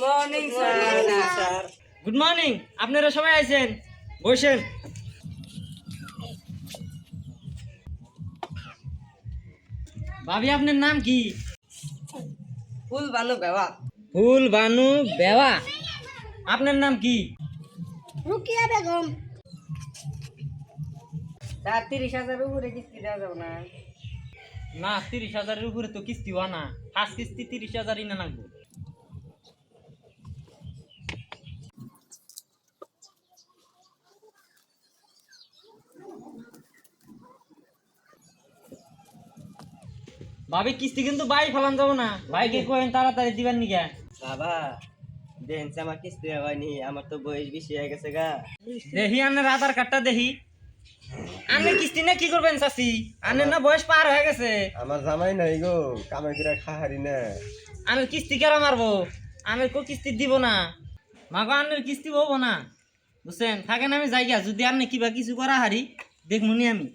Morning sir. Good morning. আপনারা সবাই আছেন, বসেন। ভাবি, আপনার নাম কি? ফুল বানু বেওয়া। ফুল বানু বেওয়া। আপনার নাম কি? রুকিয়া বেগম। স্যার 30,000 উপরে কিস্তি দেওয়া যাবে না? না, 30,000-এর উপরে তো কিস্তি হওয়া না। ফার্স্ট কিস্তি 30,000-ই না লাগবে। ভাবি, কিস্তি কিন্তু বাই ফেলান যাবো না। ভাইকে কইেন তাড়াতাড়ি দিবেন নিকে। বাবা দেন আমার কিস্তি হয়নি, আমার তো বয়স বেশি হয়ে গেছে গা। দেখি আনের আধার কার্ডটা দেখি। আনের কিস্তি না কি করবেন চাচি? আনের না বয়স পার হয়ে গেছে। আমার জামাই নাই গো, কামাই করে খাহারি না। আনের কিস্তি কেন মারবো? আনের কো কিস্তি দিব না। মাগো, আনের কিস্তি হবো না, বুঝছেন? থাকেন, আমি যাই গা। যদি আপনি কিবা কিছু করা হারি দেখমুনি আমি।